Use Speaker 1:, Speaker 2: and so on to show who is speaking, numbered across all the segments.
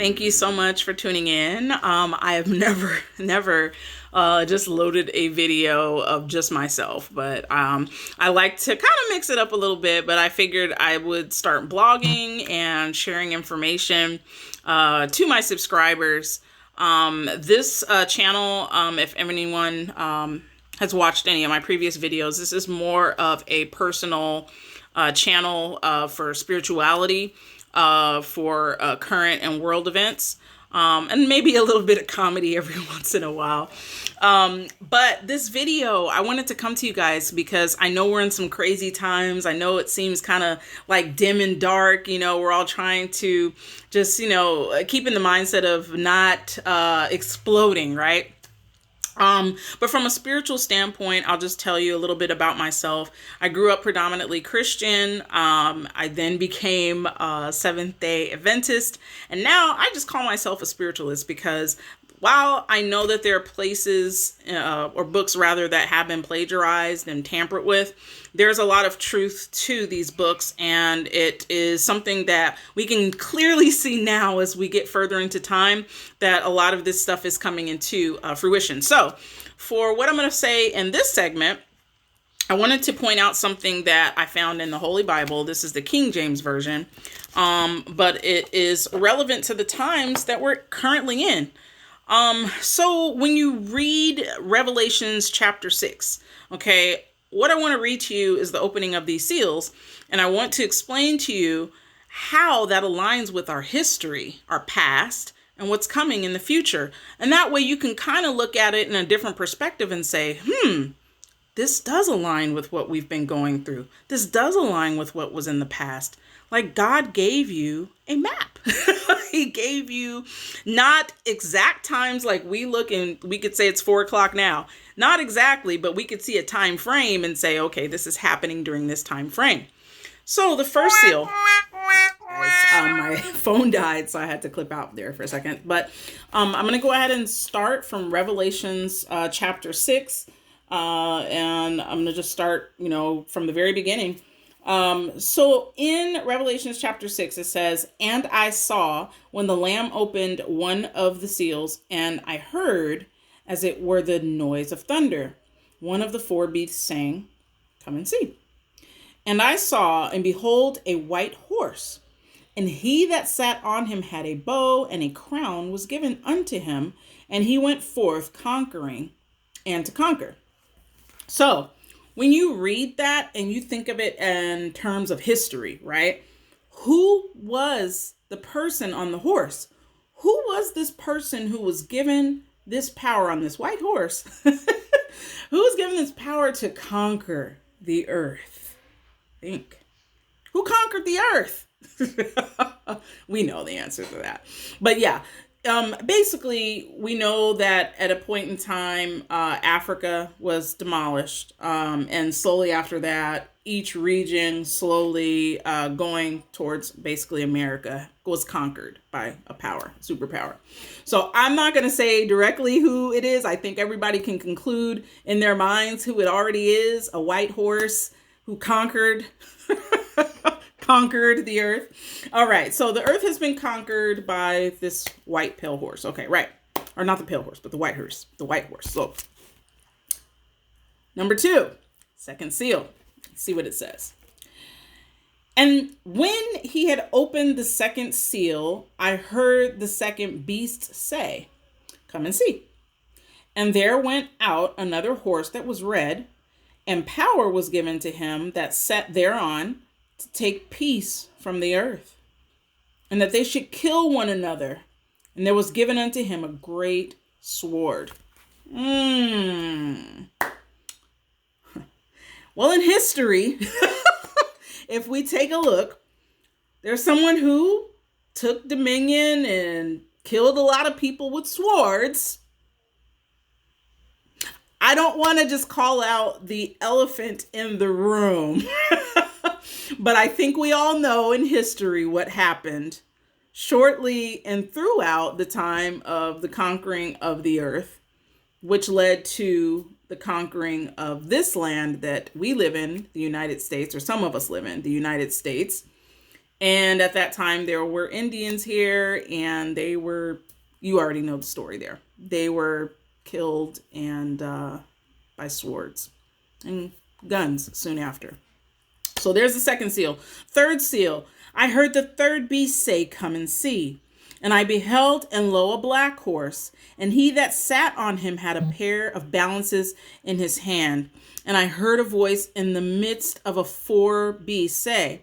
Speaker 1: Thank you so much for tuning in. I have never just loaded a video of just myself, but I like to kind of mix it up a little bit. But I figured I would start blogging and sharing information to my subscribers. This channel, if anyone has watched any of my previous videos, this is more of a personal channel for spirituality, for current and world events, and maybe a little bit of comedy every once in a while. But this video, I wanted to come to you guys because I know we're in some crazy times. I know it seems kind of like dim and dark. We're all trying to just, keep in the mindset of not exploding, right? But from a spiritual standpoint, I'll just tell you a little bit about myself. I grew up predominantly Christian. I then became a Seventh-day Adventist, and now I just call myself a spiritualist because while I know that there are places or books rather that have been plagiarized and tampered with, there's a lot of truth to these books, and it is something that we can clearly see now as we get further into time that a lot of this stuff is coming into fruition. So for what I'm going to say in this segment, I wanted to point out something that I found in the Holy Bible. This is the King James Version, but it is relevant to the times that we're currently in. So when you read Revelations chapter 6, okay, what I want to read to you is the opening of these seals, and I want to explain to you how that aligns with our history, our past, and what's coming in the future. And that way you can kind of look at it in a different perspective and say, this does align with what we've been going through. This does align with what was in the past. Like God gave you a map. He gave you not exact times like we look and we could say it's 4 o'clock now. Not exactly, but we could see a time frame and say, okay, this is happening during this time frame. So the first seal, my phone died, so I had to clip out there for a second. But I'm going to go ahead and start from Revelations chapter 6. And I'm going to just start, from the very beginning. So in Revelations chapter 6, it says, "And I saw when the Lamb opened one of the seals, and I heard, as it were the noise of thunder. One of the four beasts saying, 'Come and see.' And I saw, and behold, a white horse. And he that sat on him had a bow, and a crown was given unto him. And he went forth conquering and to conquer." So when you read that and you think of it in terms of history, right? Who was the person on the horse? Who was this person who was given this power on this white horse? Who was given this power to conquer the earth? Think. Who conquered the earth? We know the answer to that. But yeah, basically, we know that at a point in time, Africa was demolished. And slowly after that, each region slowly going towards basically America was conquered by a superpower. So I'm not going to say directly who it is. I think everybody can conclude in their minds who it already is, a white horse who conquered the earth. All right. So the earth has been conquered by this white pale horse. Okay. Right. Or not the pale horse, but the white horse, So number 2, second seal. Let's see what it says. "And when he had opened the second seal, I heard the second beast say, 'Come and see.' And there went out another horse that was red, and power was given to him that sat thereon to take peace from the earth, and that they should kill one another. And there was given unto him a great sword." Well, in history, if we take a look, there's someone who took dominion and killed a lot of people with swords. I don't want to just call out the elephant in the room, but I think we all know in history what happened shortly and throughout the time of the conquering of the earth, which led to the conquering of this land that we live in, the United States, or some of us live in, the United States. And at that time, there were Indians here, and they were, you already know the story there. They were killed and by swords and guns soon after. So there's the second seal. Third seal. I heard the third beast say, "Come and see." And I beheld, and lo, a black horse, and he that sat on him had a pair of balances in his hand. And I heard a voice in the midst of a four beasts say,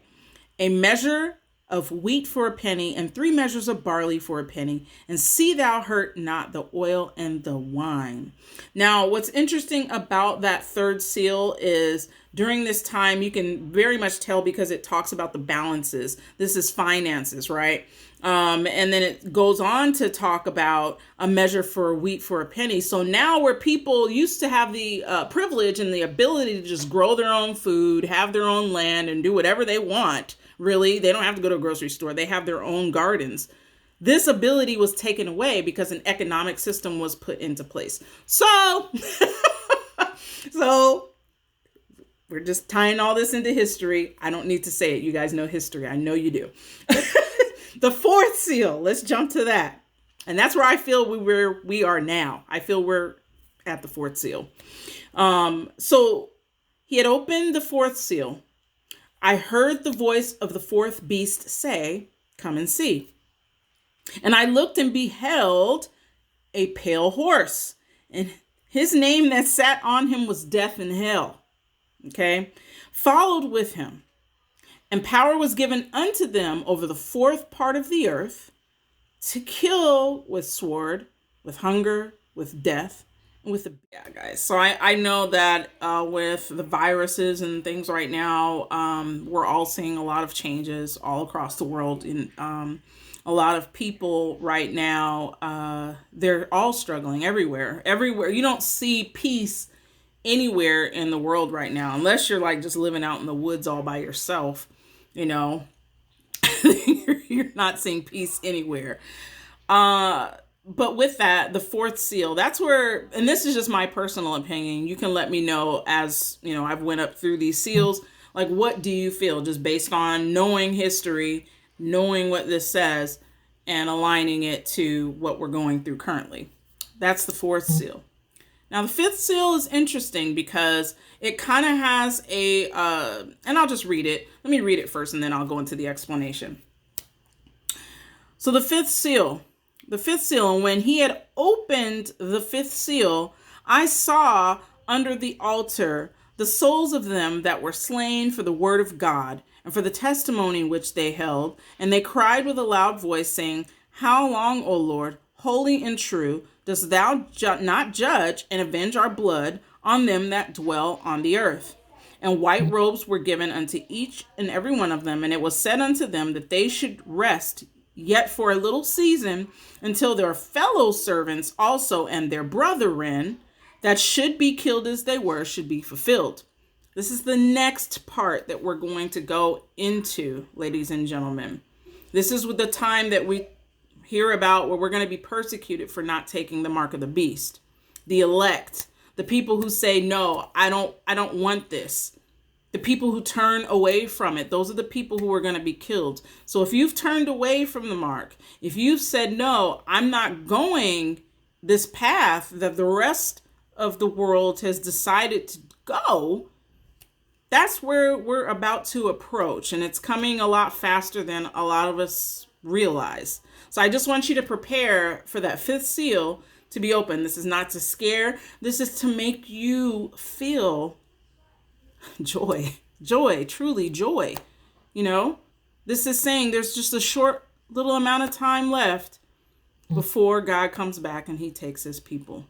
Speaker 1: "A measure of wheat for a penny, and 3 measures of barley for a penny, and see thou hurt not the oil and the wine." Now, what's interesting about that third seal is during this time, you can very much tell because it talks about the balances. This is finances, right? And then it goes on to talk about a measure for wheat for a penny. So now where people used to have the privilege and the ability to just grow their own food, have their own land, and do whatever they want, really, they don't have to go to a grocery store. They have their own gardens. This ability was taken away because an economic system was put into place. So, so we're just tying all this into history. I don't need to say it. You guys know history. I know you do. The fourth seal, let's jump to that. And that's where I feel we are now. I feel we're at the fourth seal. So he had opened the fourth seal. I heard the voice of the fourth beast say, "Come and see." And I looked and beheld a pale horse, and his name that sat on him was Death and Hell. Okay, followed with him. And power was given unto them over the fourth part of the earth to kill with sword, with hunger, with death, and with the... Yeah, guys. So I know that with the viruses and things right now, we're all seeing a lot of changes all across the world. And a lot of people right now, they're all struggling everywhere. Everywhere. You don't see peace anywhere in the world right now, unless you're like just living out in the woods all by yourself. You know, you're not seeing peace anywhere. But with that, the fourth seal, that's where, and this is just my personal opinion. You can let me know as, you know, I've went up through these seals. Like, what do you feel just based on knowing history, knowing what this says, and aligning it to what we're going through currently? That's the fourth seal. Now, the fifth seal is interesting because it kind of has a, and I'll just read it. Let me read it first, and then I'll go into the explanation. So the fifth seal, and when he had opened the fifth seal, I saw under the altar the souls of them that were slain for the word of God and for the testimony which they held. And they cried with a loud voice, saying, "How long, O Lord, holy and true, dost thou not judge and avenge our blood on them that dwell on the earth?" And white robes were given unto each and every one of them. And it was said unto them that they should rest yet for a little season until their fellow servants also and their brethren that should be killed as they were should be fulfilled. This is the next part that we're going to go into, ladies and gentlemen. This is with the time that we hear about where we're going to be persecuted for not taking the mark of the beast. The elect, the people who say, "No, I don't want this." The people who turn away from it, those are the people who are going to be killed. So if you've turned away from the mark, if you've said, "No, I'm not going this path that the rest of the world has decided to go," that's where we're about to approach. And it's coming a lot faster than a lot of us realize. So I just want you to prepare for that fifth seal to be open. This is not to scare. This is to make you feel joy, truly joy. You know, this is saying there's just a short little amount of time left before God comes back and he takes his people.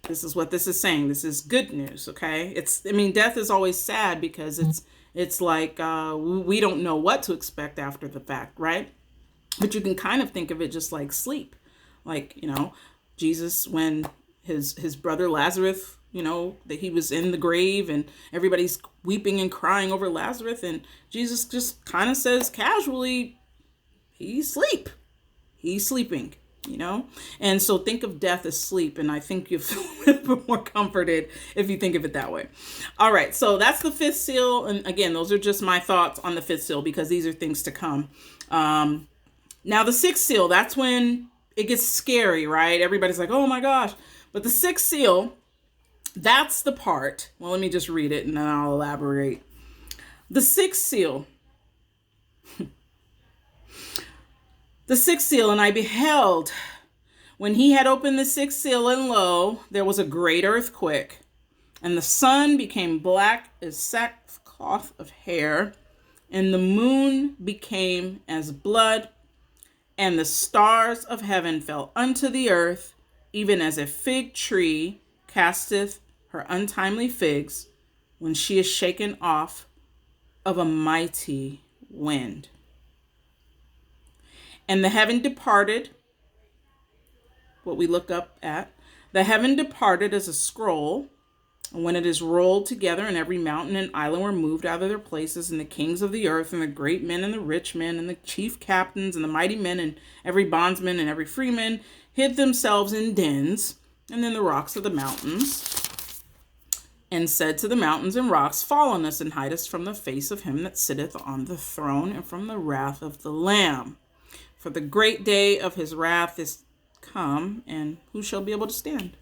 Speaker 1: This is what this is saying. This is good news. Okay. Death is always sad because it's like, we don't know what to expect after the fact. Right. But you can kind of think of it just like sleep. Like, you know, Jesus, when his brother Lazarus, you know, that he was in the grave and everybody's weeping and crying over Lazarus. And Jesus just kind of says casually, he's sleeping. you know? And so think of death as sleep. And I think you feel a little bit more comforted if you think of it that way. All right. So that's the fifth seal. And again, those are just my thoughts on the fifth seal because these are things to come. Now the sixth seal, that's when it gets scary, right? Everybody's like, oh my gosh. But the sixth seal, that's the part. Well, let me just read it and then I'll elaborate. The sixth seal. The sixth seal, and I beheld, when he had opened the sixth seal, and lo, there was a great earthquake, and the sun became black as sackcloth of hair, and the moon became as blood, and the stars of heaven fell unto the earth, even as a fig tree casteth her untimely figs when she is shaken off of a mighty wind. And the heaven departed, what we look up at, the heaven departed as a scroll, and when it is rolled together, and every mountain and island were moved out of their places, and the kings of the earth, and the great men, and the rich men, and the chief captains, and the mighty men, and every bondsman, and every freeman, hid themselves in dens, and in the rocks of the mountains, and said to the mountains and rocks, fall on us, and hide us from the face of him that sitteth on the throne, and from the wrath of the Lamb. For the great day of his wrath is come, and who shall be able to stand?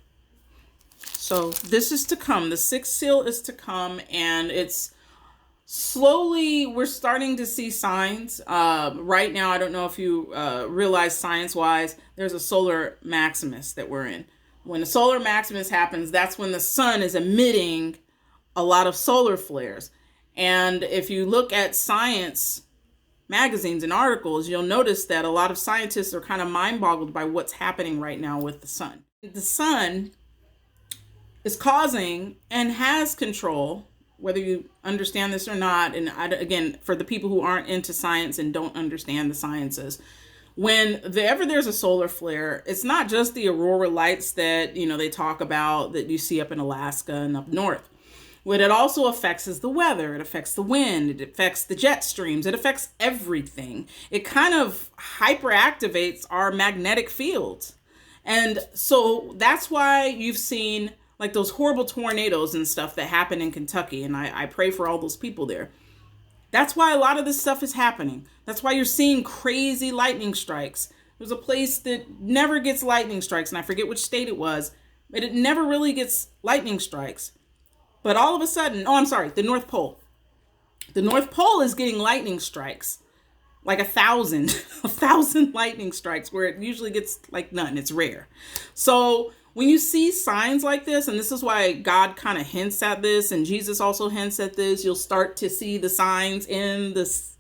Speaker 1: So this is to come. The sixth seal is to come, and it's slowly, we're starting to see signs. Right now, I don't know if you realize science-wise, there's a solar maximus that we're in. When the solar maximus happens, that's when the sun is emitting a lot of solar flares. And if you look at science magazines and articles, you'll notice that a lot of scientists are kind of mind-boggled by what's happening right now with the sun. The sun is causing and has control, whether you understand this or not. And again, for the people who aren't into science and don't understand the sciences, whenever there's a solar flare, it's not just the aurora lights that, they talk about that you see up in Alaska and up north. What it also affects is the weather. It affects the wind. It affects the jet streams. It affects everything. It kind of hyperactivates our magnetic fields. And so that's why you've seen like those horrible tornadoes and stuff that happen in Kentucky. And I pray for all those people there. That's why a lot of this stuff is happening. That's why you're seeing crazy lightning strikes. There's a place that never gets lightning strikes, and I forget which state it was, but it never really gets lightning strikes. But all of a sudden, the North Pole. The North Pole is getting lightning strikes, like 1,000 lightning strikes, where it usually gets like none. It's rare. So when you see signs like this, and this is why God kind of hints at this, and Jesus also hints at this, you'll start to see the signs in this.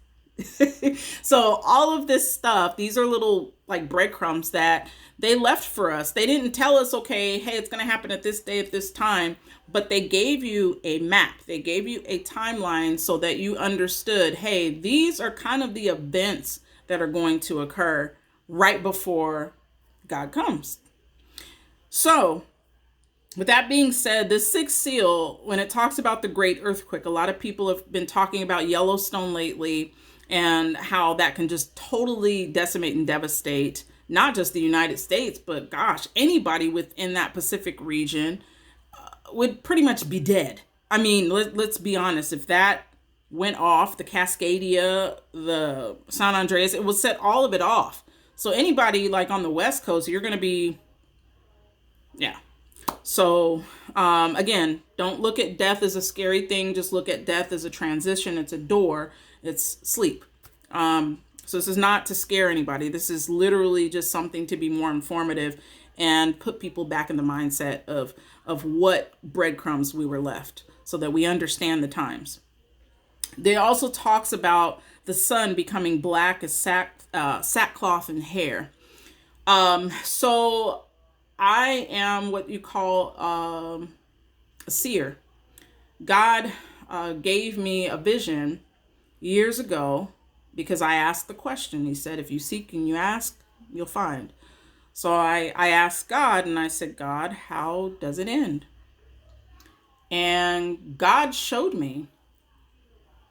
Speaker 1: So all of this stuff, these are little like breadcrumbs that they left for us. They didn't tell us, okay, hey, it's going to happen at this day, at this time, but they gave you a map. They gave you a timeline so that you understood, hey, these are kind of the events that are going to occur right before God comes. So with that being said, the sixth seal, when it talks about the great earthquake, a lot of people have been talking about Yellowstone lately and how that can just totally decimate and devastate not just the United States, but gosh, anybody within that Pacific region would pretty much be dead. I mean, let's be honest. If that went off, the Cascadia, the San Andreas, it would set all of it off. So anybody like on the West Coast, you're going to be, yeah. So again, don't look at death as a scary thing. Just look at death as a transition. It's a door. It's sleep. So this is not to scare anybody. This is literally just something to be more informative and put people back in the mindset of what breadcrumbs we were left so that we understand the times. They also talks about the sun becoming black as sackcloth and hair. So I am what you call a seer. God gave me a vision years ago because I asked the question. He said, if you seek and you ask, you'll find. So I asked God and I said, God, how does it end? And God showed me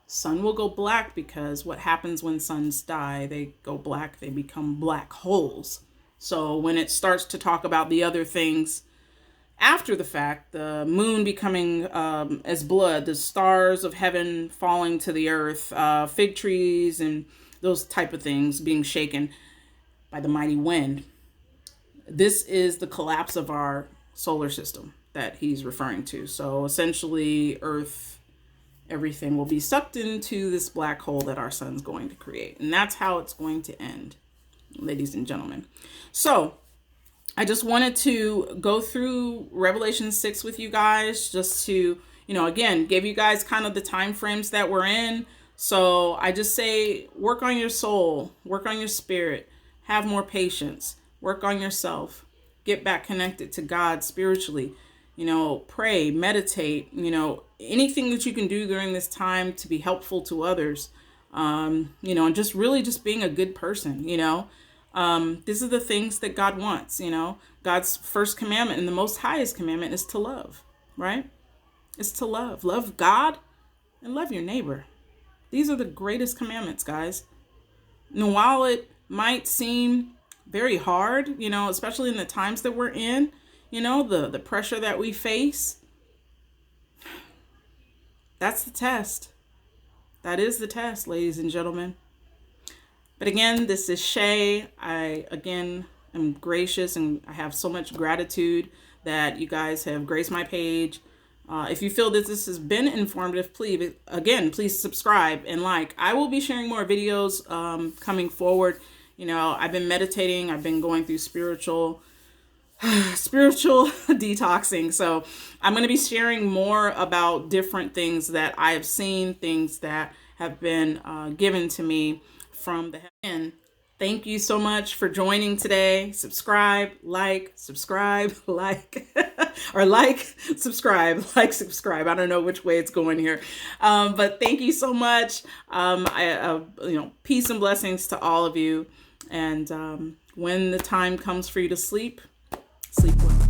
Speaker 1: sun will go black because what happens when suns die, they go black, they become black holes. So when it starts to talk about the other things after the fact, the moon becoming as blood, the stars of heaven falling to the earth, fig trees and those type of things being shaken by the mighty wind. This is the collapse of our solar system that he's referring to. So essentially, Earth, everything will be sucked into this black hole that our sun's going to create. And that's how it's going to end, ladies and gentlemen. So I just wanted to go through Revelation 6 with you guys, just to, again, give you guys kind of the time frames that we're in. So I just say, work on your soul, work on your spirit, have more patience, work on yourself, get back connected to God spiritually, pray, meditate, anything that you can do during this time to be helpful to others, and just really just being a good person, these are the things that God wants, God's first commandment and the most highest commandment is to love, right? It's to love God and love your neighbor. These are the greatest commandments, guys. And while it might seem very hard, especially in the times that we're in, the pressure that we face, that's the test. That is the test, ladies and gentlemen. But again, this is Shay. I, again, am gracious and I have so much gratitude that you guys have graced my page. If you feel that this has been informative, please subscribe and like. I will be sharing more videos coming forward. I've been meditating. I've been going through spiritual detoxing. So I'm going to be sharing more about different things that I have seen, things that have been given to me from the heaven. Thank you so much for joining today. Subscribe, like, or subscribe. I don't know which way it's going here. But thank you so much. Peace and blessings to all of you. And when the time comes for you to sleep well.